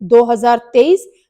2023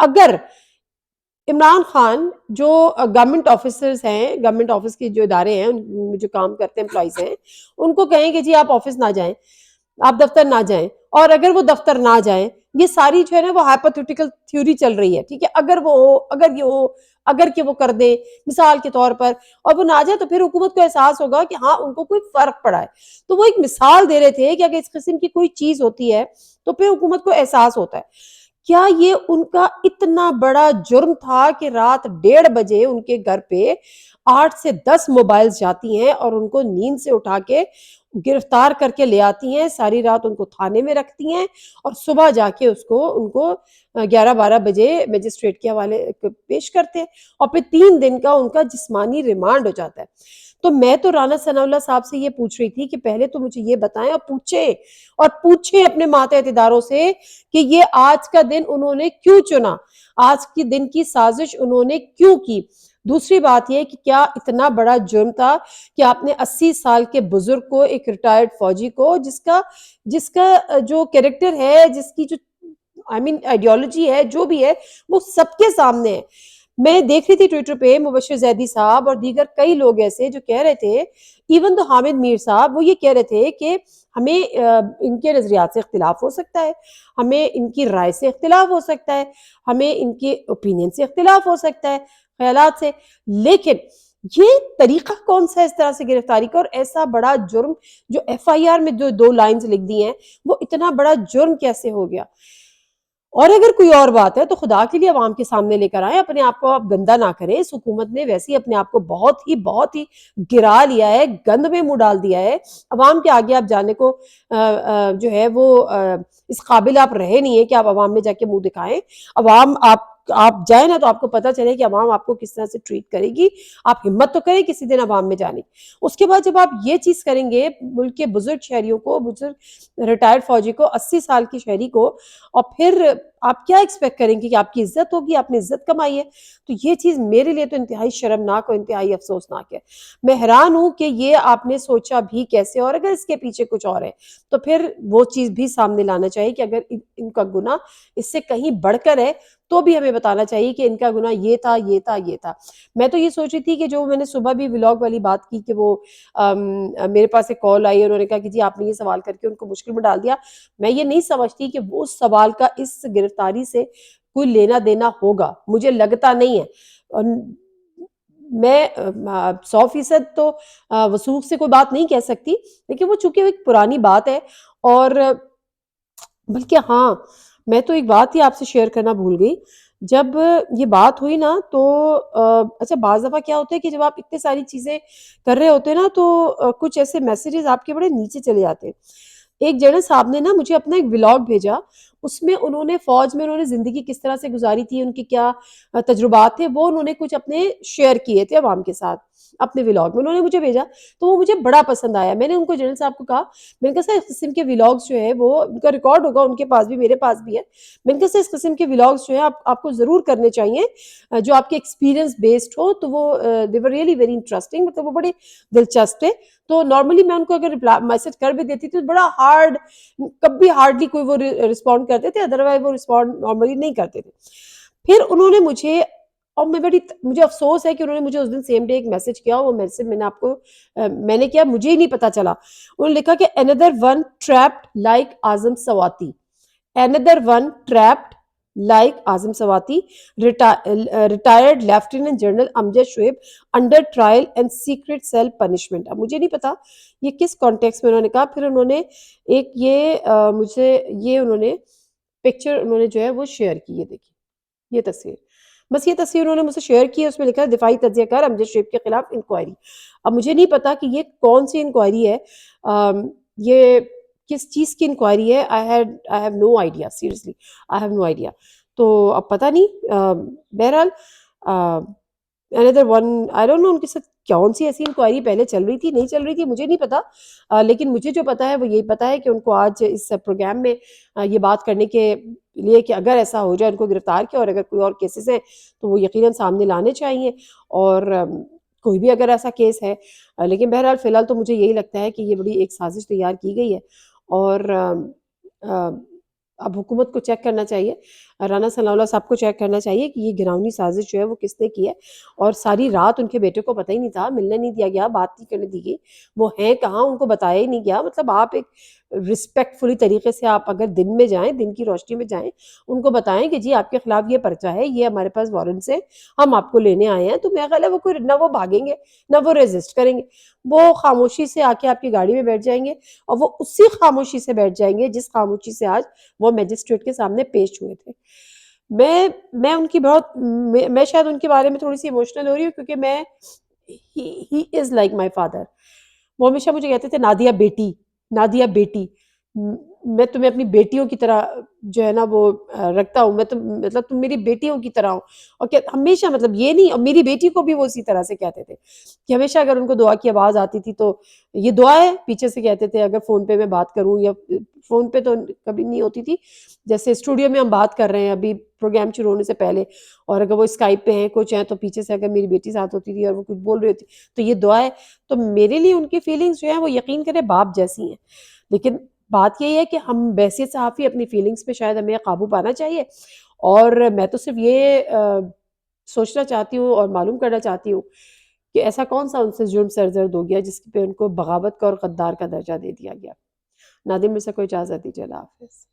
اگر عمران خان جو government officers ہیں، گورنمنٹ آفس کے جو ادارے ہیں، ان میں جو کام کرتے ہیں امپلائیز ہیں، ان کو کہیں کہ جی آپ آفس نہ جائیں، آپ دفتر نہ جائیں، اور اگر وہ دفتر نہ جائیں، یہ ساری جو ہے نا وہ ہائپوتھیٹیکل تھیوری چل رہی ہے، ٹھیک ہے، اگر وہ ہو، اگر یہ ہو، اگر کہ وہ کر دیں مثال کے طور پر، اور وہ نہ جائے تو پھر حکومت کو احساس ہوگا کہ ہاں ان کو کوئی فرق پڑا ہے. تو وہ ایک مثال دے رہے تھے کہ اگر اس قسم کی کوئی چیز ہوتی ہے تو پھر حکومت کو احساس ہوتا ہے. کیا یہ ان کا اتنا بڑا جرم تھا کہ رات 1:30 بجے ان کے گھر پہ 8 سے 10 موبائلز جاتی ہیں اور ان کو نیند سے اٹھا کے گرفتار کر کے لے آتی ہیں، ساری رات ان کو تھانے میں رکھتی ہیں، اور صبح جا کے ان کو 11-12 بجے مجسٹریٹ کے حوالے پیش کرتے ہیں، اور پھر 3 دن کا ان کا جسمانی ریمانڈ ہو جاتا ہے. تو میں تو رانا ثناء اللہ صاحب سے یہ پوچھ رہی تھی کہ پہلے تو مجھے یہ بتائیں، اور پوچھیں اپنے ماتحت اداروں سے کہ یہ آج کا دن انہوں نے کیوں چنا، آج کے دن کی سازش انہوں نے کیوں کی. دوسری بات یہ کہ کیا اتنا بڑا جرم تھا کہ آپ نے 80 سال کے بزرگ کو، ایک ریٹائرڈ فوجی کو، جس کا جو کیریکٹر ہے، جس کی جو آئیڈیالوجی ہے، جو بھی ہے، وہ سب کے سامنے ہے. میں دیکھ رہی تھی ٹویٹر پہ مبشر زیدی صاحب اور دیگر کئی لوگ ایسے جو کہہ رہے تھے، ایون تو حامد میر صاحب، وہ یہ کہہ رہے تھے کہ ہمیں ان کے نظریات سے اختلاف ہو سکتا ہے، ہمیں ان کی رائے سے اختلاف ہو سکتا ہے، ہمیں ان کے اوپینین سے اختلاف ہو سکتا ہے، خیالات سے، لیکن یہ طریقہ کون سا ہے اس طرح سے گرفتاری کا، اور ایسا بڑا جرم جو ایف آئی آر میں جو 2 لائنز لکھ دی ہیں، وہ اتنا بڑا جرم کیسے ہو گیا. اور اگر کوئی اور بات ہے تو خدا کے لیے عوام کے سامنے لے کر آئیں، اپنے آپ کو آپ گندا نہ کریں. اس حکومت نے ویسے ہی اپنے آپ کو بہت ہی گرا لیا ہے، گند میں منہ ڈال دیا ہے. عوام کے آگے آپ جانے کو جو ہے وہ اس قابل آپ رہے نہیں ہیں کہ آپ عوام میں جا کے منہ دکھائیں. عوام آپ جائیں نا تو آپ کو پتہ چلے کہ عوام آپ کو کس طرح سے ٹریٹ کرے گی. آپ ہمت تو کریں کسی دن عوام میں جانے. اس کے بعد جب آپ یہ چیز کریں گے ملک کے بزرگ شہریوں کو، بزرگ ریٹائرڈ فوجی کو، 80 سال کی شہری کو، اور پھر آپ کیا ایکسپیکٹ کریں گے کہ آپ کی عزت ہوگی، آپ نے عزت کمائی ہے. تو یہ چیز میرے لیے تو انتہائی شرمناک اور انتہائی افسوسناک ہے. میں حیران ہوں کہ یہ آپ نے سوچا بھی کیسے، اور اگر اس کے پیچھے کچھ اور ہے تو پھر وہ چیز بھی سامنے لانا چاہیے کہ اگر ان کا گناہ اس سے کہیں بڑھ کر ہے تو بھی ہمیں بتانا چاہیے کہ ان کا گناہ یہ تھا، یہ تھا، یہ تھا. میں تو یہ سوچ رہی تھی کہ جو میں نے صبح بھی ولاگ والی بات کی کہ وہ میرے پاس ایک کال آئی اور انہوں نے کہا کہ جی آپ نے یہ سوال کر کے ان کو مشکل میں ڈال دیا. میں یہ نہیں سمجھتی کہ وہ اس سوال کا اس گرفتاری سے کوئی لینا دینا ہوگا، مجھے لگتا نہیں ہے. اور میں 100% تو وثوق سے کوئی بات نہیں کہہ سکتی، لیکن وہ چونکہ ایک پرانی بات ہے. اور بلکہ ہاں، میں تو ایک بات ہی آپ سے شیئر کرنا بھول گئی. جب یہ بات ہوئی نا تو اچھا بعض دفعہ کیا ہوتا ہے کہ جب آپ اتنی ساری چیزیں کر رہے ہوتے ہیں نا تو کچھ ایسے میسیجز آپ کے بڑے نیچے چلے جاتے ہیں. ایک جنرل صاحب نے نا مجھے اپنا ایک ولاگ بھیجا، اس میں انہوں نے فوج میں انہوں نے زندگی کس طرح سے گزاری تھی، ان کی کیا تجربات تھے، وہ انہوں نے کچھ اپنے شیئر کیے تھے عوام کے ساتھ اپنے ولاگ میں، انہوں نے مجھے بھیجا. تو وہ مجھے بڑا پسند آیا. میں نے ان کو جنرل صاحب کو کہا، میں نے کہا سر اس قسم کے ولاگز جو ہے وہ ان کا ریکارڈ ہوگا، ان کے پاس بھی میرے پاس بھی ہے. میں نے کہا سر اس قسم کے ولاگز جو ہے آپ کو ضرور کرنے چاہیے جو آپ کے ایکسپیرینس بیسڈ ہو. تو وہ دے ور ریئلی ویری انٹرسٹنگ، مطلب وہ بڑے دلچسپ ہے. تو نارملی میں ان کو اگر میسج کر بھی دیتی تھی تو بڑا کبھی ہارڈلی کوئی وہ رسپونڈ کرتے تھے، ادروائز وہ رسپونڈ نارملی نہیں کرتے تھے. پھر انہوں نے مجھے، اور مجھے افسوس ہے کہ انہوں نے مجھے اس دن سیم ڈے ایک میسج کیا، وہ میسج میں نے آپ کو میں نے کیا مجھے ہی نہیں پتا چلا. انہوں نے لکھا کہ another one trapped like Azam Sawati, another one trapped like Azam Sawati, retired Lieutenant General Amjad Shoaib under trial and secret cell punishment. اب مجھے نہیں پتا یہ کس کانٹیکس میں انہوں نے کہا. پھر انہوں نے ایک یہ مجھے یہ انہوں نے پکچر انہوں نے جو ہے وہ شیئر کی، یہ دیکھیے یہ تصویر، بس یہ تصویر انہوں نے مجھ سے شیئر کی ہے. اس میں لکھا ہے دفاعی تجزیہ کار امجد شویب کے خلاف انکوائری. اب مجھے نہیں پتا کہ یہ کون سی انکوائری ہے، یہ کس چیز کی انکوائری ہے. I have no idea, seriously I have no idea. تو اب پتہ نہیں، بہرحال another one I don't know ان کے ساتھ کون سی ایسی انکوائری پہلے چل رہی تھی نہیں چل رہی تھی مجھے نہیں پتا. لیکن مجھے جو پتا ہے وہ یہی پتا ہے کہ ان کو آج اس پروگرام میں یہ بات کرنے کے لیے کہ اگر ایسا ہو جائے ان کو گرفتار کیا، اور اگر کوئی اور کیسز ہیں تو وہ یقیناً سامنے لانے چاہیے، اور کوئی بھی اگر ایسا کیس ہے. لیکن بہرحال فی الحال تو مجھے یہی لگتا ہے کہ یہ بڑی ایک سازش تیار کی گئی ہے. اور اب حکومت کو چیک کرنا چاہیے، رانا ثناء اللہ صاحب کو چیک کرنا چاہیے کہ یہ گراؤنی سازش جو ہے وہ کس نے کی ہے، اور ساری رات ان کے بیٹے کو پتہ ہی نہیں تھا، ملنے نہیں دیا گیا، بات نہیں کرنے دی گئی، وہ ہیں کہاں ان کو بتایا ہی نہیں گیا۔ مطلب آپ ایک رسپیکٹ فلی طریقے سے آپ اگر دن میں جائیں، دن کی روشنی میں جائیں، ان کو بتائیں کہ جی آپ کے خلاف یہ پرچہ ہے، یہ ہمارے پاس وارنٹس ہیں، ہم آپ کو لینے آئے ہیں، تو میرا خیال ہے وہ کوئی نہ وہ بھاگیں گے نہ وہ ریزسٹ کریں گے، وہ خاموشی سے آ کے آپ کی گاڑی میں بیٹھ جائیں گے، اور وہ اسی خاموشی سے بیٹھ جائیں گے جس خاموشی سے آج وہ میجسٹریٹ کے سامنے پیش ہوئے تھے۔ میں ان کی بہت میں شاید ان کے بارے میں تھوڑی سی ایموشنل ہو رہی ہوں، کیونکہ میں ہی از لائک مائی فادر۔ وہ ہمیشہ مجھے کہتے تھے نادیہ بیٹی، نادیہ بیٹی، میں تمہیں اپنی بیٹیوں کی طرح جو ہے نا وہ رکھتا ہوں، میں مطلب تم میری بیٹیوں کی طرح ہو، اور ہمیشہ مطلب یہ نہیں، اور میری بیٹی کو بھی وہ اسی طرح سے کہتے تھے کہ ہمیشہ اگر ان کو دعا کی آواز آتی تھی تو یہ دعا ہے پیچھے سے کہتے تھے، اگر فون پہ میں بات کروں، یا فون پہ تو کبھی نہیں ہوتی تھی، جیسے اسٹوڈیو میں ہم بات کر رہے ہیں ابھی پروگرام شروع ہونے سے پہلے، اور اگر وہ اسکائپ پہ ہیں کچھ ہیں تو پیچھے سے اگر میری بیٹی ساتھ ہوتی تھی اور وہ کچھ بول رہی ہوتی تو یہ دعا ہے۔ تو میرے لیے ان کی فیلنگز جو ہیں وہ یقین کرے باپ جیسی ہیں، لیکن بات یہی ہے کہ ہم بحیثیت صحافی اپنی فیلنگز پہ شاید ہمیں قابو پانا چاہیے، اور میں تو صرف یہ سوچنا چاہتی ہوں اور معلوم کرنا چاہتی ہوں کہ ایسا کون سا ان سے جرم سرزد ہو گیا جس پہ ان کو بغاوت کا اور غدار کا درجہ دے دیا گیا۔ ناظرین، مجھ سے کوئی اجازت دیجیے، اللہ حافظ۔